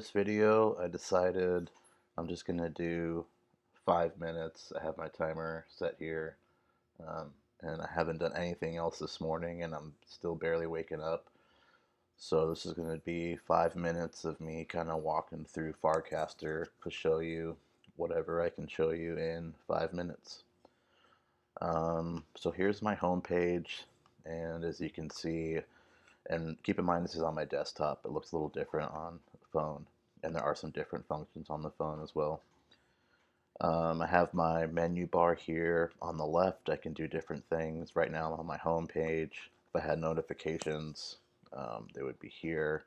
This video, I decided I'm just gonna do 5 minutes. I have my timer set here, and I haven't done anything else this morning, and I'm still barely waking up. So this is gonna be 5 minutes of me kind of walking through Farcaster to show you whatever I can show you in 5 minutes. So here's my home page, and as you can see, and keep in mind this is on my desktop. It looks a little different on the phone, and there are some different functions on the phone as well. I have my menu bar here on the left. I can do different things. Right now I'm on my home page. If I had notifications, they would be here.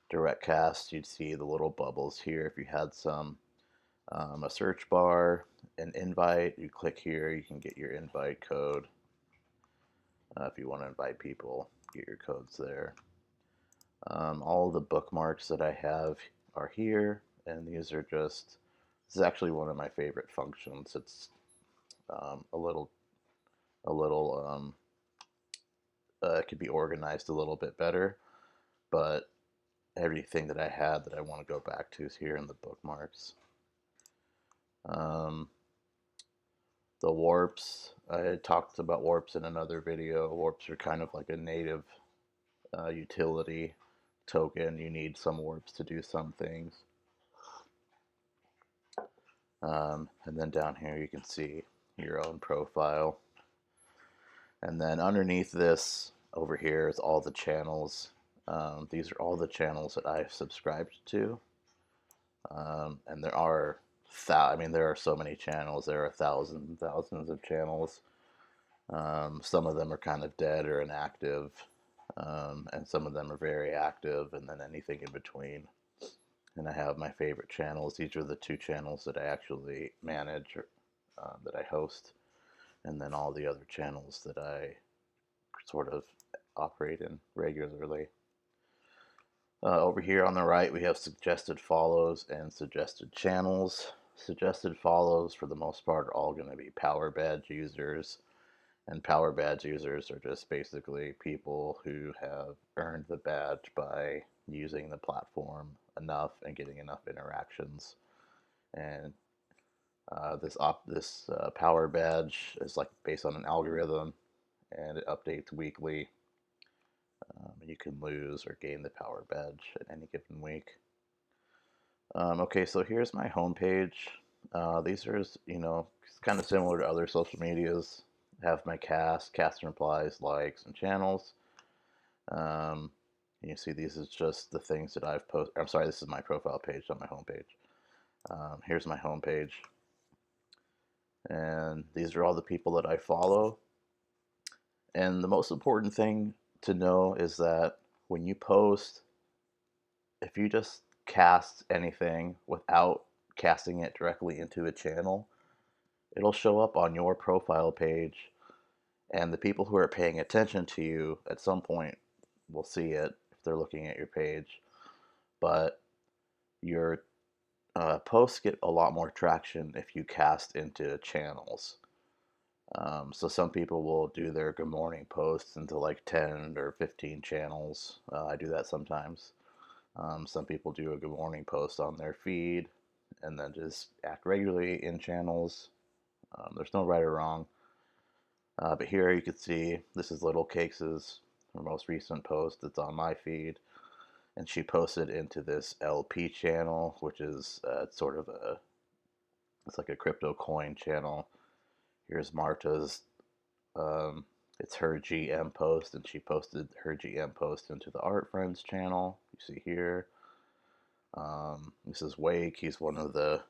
Direct cast, you'd see the little bubbles here. If you had some, a search bar, an invite, you click here, you can get your invite code. If you want to invite people, get your codes there. All of the bookmarks that I have are here, and these are just, this is actually one of my favorite functions. It's a little, it could be organized a little bit better, but everything that I had that I want to go back to is here in the bookmarks. Um, the warps, I talked about warps in another video. Warps are kind of like a native utility token. You need some warps to do some things. And then down here you can see your own profile. And then underneath this over here is all the channels. These are all the channels that I've subscribed to. And there are, there are so many channels. There are thousands and thousands of channels. Some of them are kind of dead or inactive. And some of them are very active, and then anything in between. And I have my favorite channels. These are the two channels that I actually manage, or that I host, and then all the other channels that I sort of operate in regularly. Over here on the right, we have suggested follows and suggested channels. Suggested follows, for the most part, are all going to be Power Badge users. And Power Badge users are just basically people who have earned the badge by using the platform enough and getting enough interactions. And this Power Badge is like based on an algorithm, and it updates weekly. And you can lose or gain the Power Badge at any given week. Okay, so here's my homepage. These are, kind of similar to other social medias. I have my cast and replies, likes, and channels. And you see these is just the things that I've posted. I'm sorry, this is my profile page, not my homepage. Here's my homepage. And these are all the people that I follow. And the most important thing to know is that when you post, if you just cast anything without casting it directly into a channel, it'll show up on your profile page, and the people who are paying attention to you at some point will see it if they're looking at your page. But your posts get a lot more traction if you cast into channels. So some people will do their good morning posts into like 10 or 15 channels. I do that sometimes. Some people do a good morning post on their feed and then just act regularly in channels. There's no right or wrong. But here you can see this is Little Cakes' her most recent post. It's on my feed. And she posted into this LP channel, which is sort of it's like a crypto coin channel. Here's Marta's, it's her GM post, and she posted her GM post into the Art Friends channel. You see here. This is Wake. He's one of the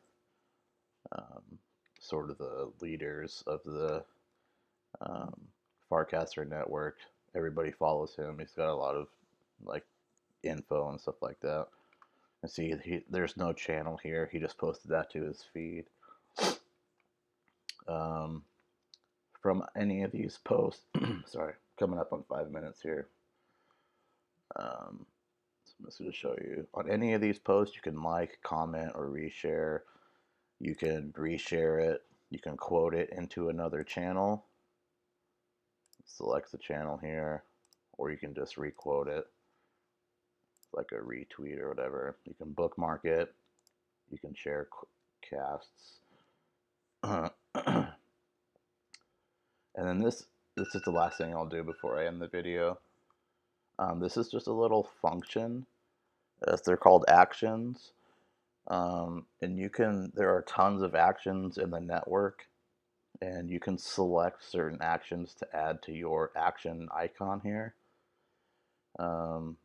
sort of the leaders of the Farcaster network. Everybody follows him. He's got a lot of like info and stuff like that. And see, there's no channel here. He just posted that to his feed. From any of these posts, sorry, coming up on 5 minutes here. So I'm just going to show you. On any of these posts, you can like, comment, or reshare. You can reshare it. You can quote it into another channel. Select the channel here, or you can just requote it. like a retweet or whatever. You can bookmark it. You can share casts. And then this is the last thing I'll do before I end the video. This is just a little function. They're called actions. And there are tons of actions in the network, and you can select certain actions to add to your action icon here. And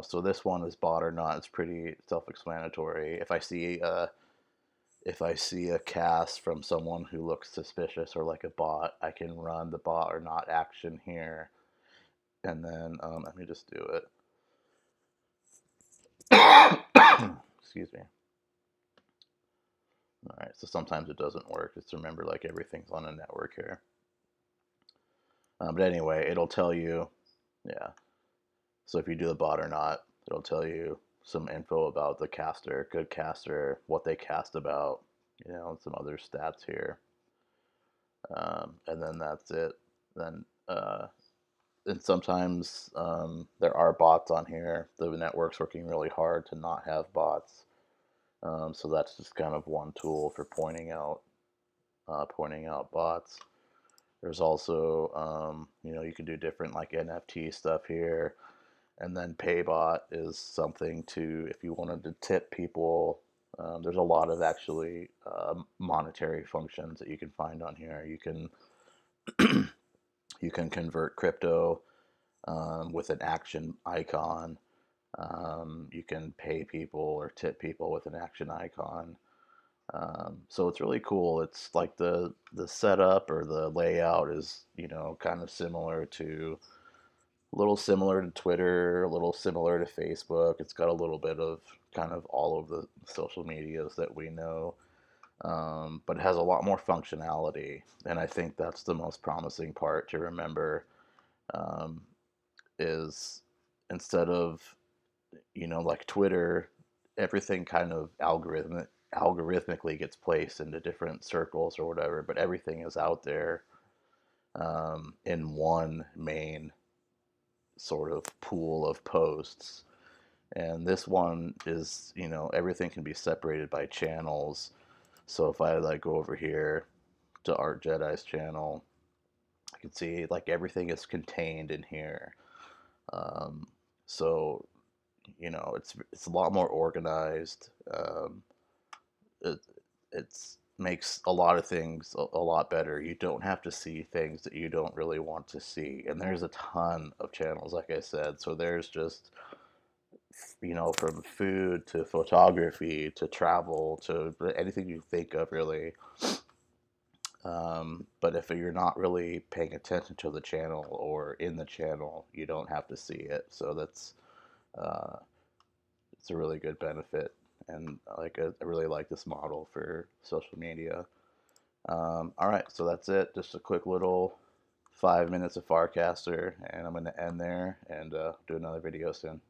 so this one is bot or not. It's pretty self-explanatory. If I see a cast from someone who looks suspicious or like a bot, I can run the bot or not action here, and then let me just do it. Excuse me. All right, so sometimes it doesn't work. Just remember, like, everything's on a network here. But anyway, it'll tell you, yeah. So if you do the bot or not, it'll tell you some info about the caster, good caster, what they cast about, and some other stats here. And then that's it. Then, and sometimes there are bots on here. The network's working really hard to not have bots. So that's just kind of one tool for pointing out bots. There's also, you can do different like NFT stuff here. And then Paybot is something if you wanted to tip people. There's a lot of actually monetary functions that you can find on here. You can convert crypto with an action icon. You can pay people or tip people with an action icon. So it's really cool. It's like the setup or the layout is kind of a little similar to Twitter, a little similar to Facebook. It's got a little bit of kind of all of the social medias that we know, but it has a lot more functionality. And I think that's the most promising part to remember, is instead of, like Twitter, everything kind of algorithmically gets placed into different circles or whatever, but everything is out there in one main sort of pool of posts. And this one is, everything can be separated by channels. So if I like go over here to Art Jedi's channel, I can see like everything is contained in here. So it's a lot more organized. It makes a lot of things a lot better. You don't have to see things that you don't really want to see, and there's a ton of channels, like I said. So there's just from food to photography to travel to anything you think of, really. But if you're not really paying attention to the channel or in the channel, you don't have to see it. So that's uh, it's a really good benefit, and I really like this model for social media. All right, so that's it. Just a quick little 5 minutes of Farcaster, and I'm going to end there and do another video soon.